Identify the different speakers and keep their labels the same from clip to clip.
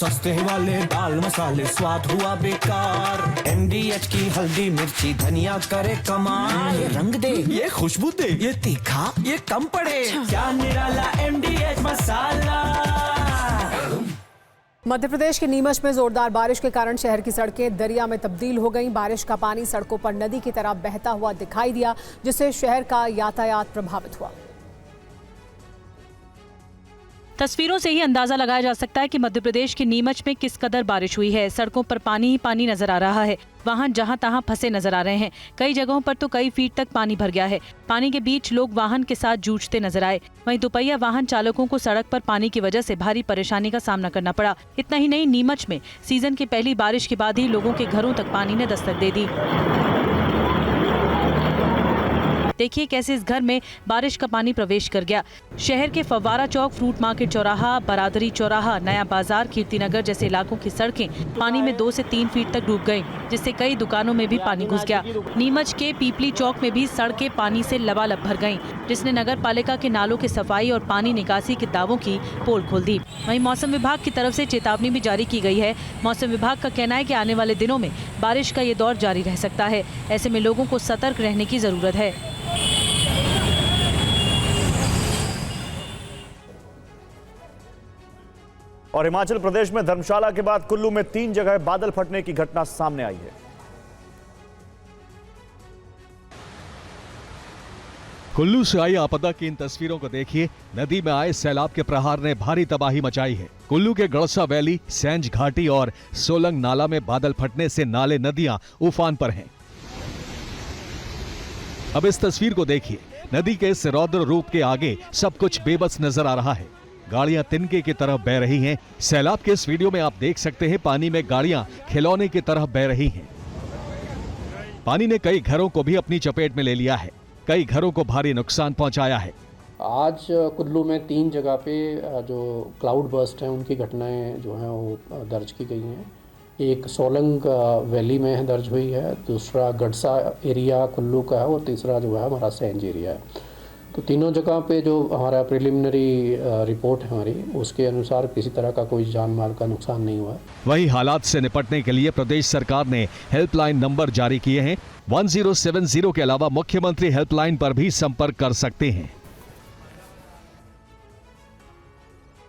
Speaker 1: सस्ते वाले दाल मसाले स्वाद हुआ बेकार। MDH की हल्दी मिर्ची धनिया करे कमाल। ये रंग दे, ये खुशबू दे, ये तीखा, ये कम पड़े। क्या निराला MDH मसाला।
Speaker 2: मध्य प्रदेश के नीमच में जोरदार बारिश के कारण शहर की सड़कें दरिया में तब्दील हो गईं। बारिश का पानी सड़कों पर नदी की तरह बहता हुआ दिखाई दिया, जिससे शहर का यातायात प्रभावित हुआ।
Speaker 3: तस्वीरों से ही अंदाजा लगाया जा सकता है कि मध्य प्रदेश के नीमच में किस कदर बारिश हुई है। सड़कों पर पानी ही पानी नजर आ रहा है। वाहन जहां तहां फंसे नजर आ रहे हैं। कई जगहों पर तो कई फीट तक पानी भर गया है। पानी के बीच लोग वाहन के साथ जूझते नजर आए। वहीं दोपहिया वाहन चालकों को सड़क पर पानी की वजह से भारी परेशानी का सामना करना पड़ा। इतना ही नहीं, नीमच में सीजन की पहली बारिश के बाद ही लोगों के घरों तक पानी ने दस्तक दे दी। देखिए कैसे इस घर में बारिश का पानी प्रवेश कर गया। शहर के फव्वारा चौक, फ्रूट मार्केट चौराहा, बरादरी चौराहा, नया बाजार, कीर्तिनगर जैसे इलाकों की सड़कें पानी में 2 से 3 फीट तक डूब गईं, जिससे कई दुकानों में भी पानी घुस गया। नीमच के पीपली चौक में भी सड़कें पानी से लबालब भर गईं, जिसने नगर पालिका के नालों की सफाई और पानी निकासी के दावों की पोल खोल दी। वहीं मौसम विभाग की तरफ से चेतावनी भी जारी की गई है। मौसम विभाग का कहना है कि आने वाले दिनों में बारिश का ये दौर जारी रह सकता है। ऐसे में लोगों को सतर्क रहने की जरूरत है।
Speaker 4: और हिमाचल प्रदेश में धर्मशाला के बाद कुल्लू में 3 जगह बादल फटने की घटना सामने आई है।
Speaker 5: कुल्लू से आई आपदा की इन तस्वीरों को देखिए। नदी में आए सैलाब के प्रहार ने भारी तबाही मचाई है। कुल्लू के गड़सा वैली, सेंज घाटी और सोलंग नाला में बादल फटने से नाले नदियां उफान पर हैं। अब इस तस्वीर को देखिए। नदी के इस रौद्र रूप के आगे सब कुछ बेबस नजर आ रहा है। गाड़ियां तिनके की तरफ बह रही हैं। सैलाब के इस वीडियो में आप देख सकते हैं पानी में गाड़ियां खिलौने की तरह बह रही हैं। पानी ने कई घरों को भी अपनी चपेट में ले लिया है। कई घरों को भारी नुकसान पहुंचाया है।
Speaker 6: आज कुल्लू में 3 जगह पे जो क्लाउड बर्स्ट हैं उनकी घटनाएं जो हैं वो दर्ज की गई हैं। एक सोलंग वैली में दर्ज हुई है, दूसरा गड़सा एरिया कुल्लू का है और तीसरा जो है हमारा सेंज एरिया है। तो तीनों जगह पे जो हमारा प्रिलिमिनरी रिपोर्ट है हमारी, उसके अनुसार किसी तरह का कोई जान माल का नुकसान नहीं हुआ है।
Speaker 5: वहीं हालात से निपटने के लिए प्रदेश सरकार ने हेल्पलाइन नंबर जारी किए हैं। 1070 के अलावा मुख्यमंत्री हेल्पलाइन पर भी संपर्क कर सकते हैं।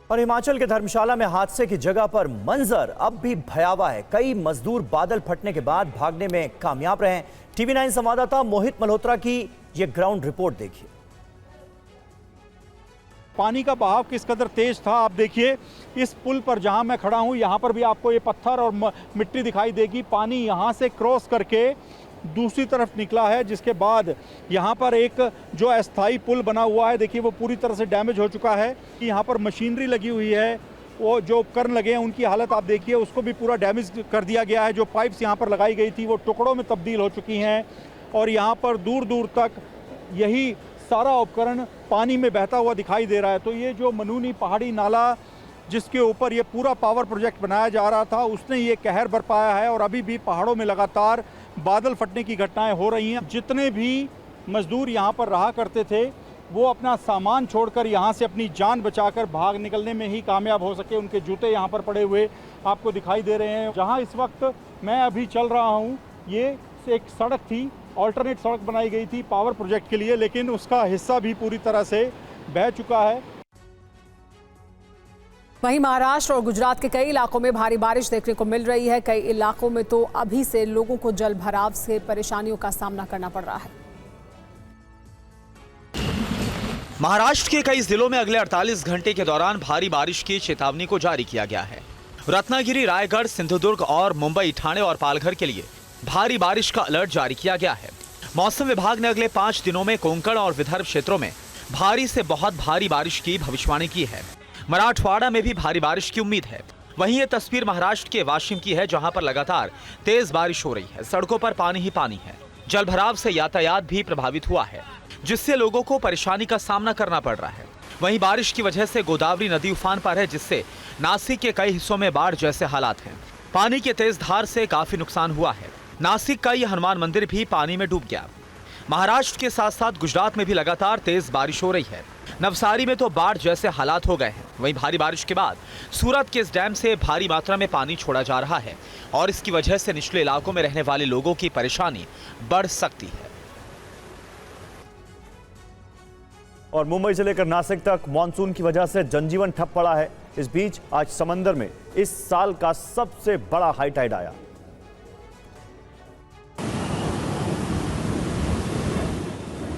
Speaker 4: और हिमाचल के धर्मशाला में हादसे की जगह पर मंजर अब भी भयावह है। कई मजदूर बादल फटने के बाद भागने में कामयाब रहे। TV9 संवाददाता मोहित मल्होत्रा की यह ग्राउंड रिपोर्ट देखिए।
Speaker 7: पानी का बहाव किस कदर तेज था आप देखिए। इस पुल पर जहां मैं खड़ा हूं यहां पर भी आपको ये पत्थर और मिट्टी दिखाई देगी। पानी यहां से क्रॉस करके दूसरी तरफ निकला है, जिसके बाद यहां पर एक जो अस्थाई पुल बना हुआ है देखिए वो पूरी तरह से डैमेज हो चुका है। कि यहां पर मशीनरी लगी हुई है, वो जो उपकरण लगे हैं उनकी हालत आप देखिए, उसको भी पूरा डैमेज कर दिया गया है। जो पाइप्स यहाँ पर लगाई गई थी वो टुकड़ों में तब्दील हो चुकी हैं और यहाँ पर दूर दूर तक यही सारा उपकरण पानी में बहता हुआ दिखाई दे रहा है। तो ये जो मनूनी पहाड़ी नाला जिसके ऊपर ये पूरा पावर प्रोजेक्ट बनाया जा रहा था, उसने ये कहर बरपाया है और अभी भी पहाड़ों में लगातार बादल फटने की घटनाएं हो रही हैं। जितने भी मजदूर यहाँ पर रहा करते थे वो अपना सामान छोड़कर यहाँ से अपनी जान बचाकर भाग निकलने में ही कामयाब हो सके। उनके जूते यहाँ पर पड़े हुए आपको दिखाई दे रहे हैं। जहाँ इस वक्त मैं अभी चल रहा हूँ ये एक सड़क थी, ऑल्टरनेट सड़क बनाई गई थी पावर प्रोजेक्ट के लिए, लेकिन उसका हिस्सा भी पूरी तरह से बह चुका है।
Speaker 2: वहीं महाराष्ट्र और गुजरात के कई इलाकों में भारी बारिश देखने को मिल रही है। कई इलाकों में तो अभी से लोगों को जल भराव से परेशानियों का सामना करना पड़ रहा है।
Speaker 8: महाराष्ट्र के कई जिलों में अगले 48 घंटे के दौरान भारी बारिश की चेतावनी को जारी किया गया है। रत्नागिरी, रायगढ़, सिंधुदुर्ग और मुंबई, ठाणे और पालघर के लिए भारी बारिश का अलर्ट जारी किया गया है। मौसम विभाग ने अगले 5 दिनों में कोंकण और विदर्भ क्षेत्रों में भारी से बहुत भारी बारिश की भविष्यवाणी की है। मराठवाड़ा में भी भारी बारिश की उम्मीद है। वहीं ये तस्वीर महाराष्ट्र के वाशिम की है, जहां पर लगातार तेज बारिश हो रही है। सड़कों पर पानी ही पानी है। जलभराव से यातायात भी प्रभावित हुआ है, जिससे लोगों को परेशानी का सामना करना पड़ रहा है। वहीं बारिश की वजह से गोदावरी नदी उफान पर है, जिससे नासिक के कई हिस्सों में बाढ़ जैसे हालात हैं। पानी की तेज धार से काफी नुकसान हुआ है। नासिक का यह हनुमान मंदिर भी पानी में डूब गया। महाराष्ट्र के साथ साथ गुजरात में भी लगातार तेज बारिश हो रही है। नवसारी में तो बाढ़ जैसे हालात हो गए हैं। वहीं भारी बारिश के बाद सूरत के इस डैम से भारी मात्रा में पानी छोड़ा जा रहा है और इसकी वजह से निचले इलाकों में रहने वाले लोगों की परेशानी बढ़ सकती है।
Speaker 4: और मुंबई से लेकर नासिक तक मानसून की वजह से जनजीवन ठप पड़ा है। इस बीच आज समंदर में इस साल का सबसे बड़ा हाई टाइड आया।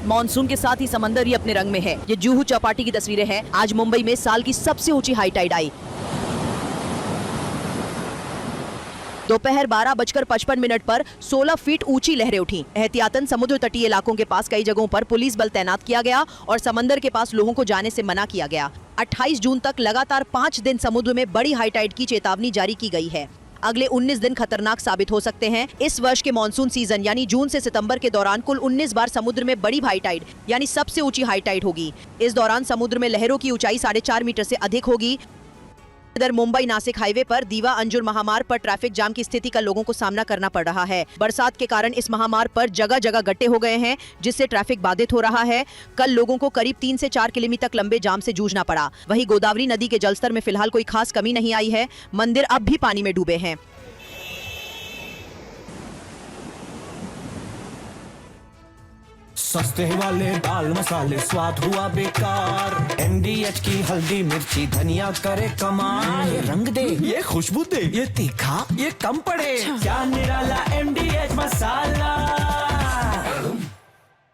Speaker 9: मॉनसून के साथ ही समंदर ही अपने रंग में है। ये जुहू चौपाटी की तस्वीरें हैं। आज मुंबई में साल की सबसे ऊंची हाई टाइड आई। दोपहर 12:55 पर 16 फीट ऊंची लहरें उठी। एहतियातन समुद्र तटीय इलाकों के पास कई जगहों पर पुलिस बल तैनात किया गया और समंदर के पास लोगों को जाने से मना किया गया। 28 जून तक लगातार 5 दिन समुद्र में बड़ी हाई टाइड की चेतावनी जारी की गई है। अगले 19 दिन खतरनाक साबित हो सकते हैं। इस वर्ष के मॉनसून सीजन यानी जून से सितंबर के दौरान कुल 19 बार समुद्र में बड़ी हाई टाइड यानी सबसे ऊंची हाई टाइड होगी। इस दौरान समुद्र में लहरों की ऊंचाई 4.5 मीटर से अधिक होगी। इधर मुंबई नासिक हाईवे पर दीवा अंजुर महामार्ग पर ट्रैफिक जाम की स्थिति का लोगों को सामना करना पड़ रहा है। बरसात के कारण इस महामार्ग पर जगह जगह गड्ढे हो गए हैं, जिससे ट्रैफिक बाधित हो रहा है। कल लोगों को करीब 3 से 4 किलोमीटर तक लंबे जाम से जूझना पड़ा। वहीं गोदावरी नदी के जलस्तर में फिलहाल कोई खास कमी नहीं आई है। मंदिर अब भी पानी में डूबे हैं।
Speaker 1: सस्ते वाले दाल मसाले स्वाद हुआ बेकार। MDH की हल्दी मिर्ची धनिया करे कमाल। ये रंग दे, ये खुशबू दे, ये तीखा, ये कम पड़े। क्या निराला MDH मसाला।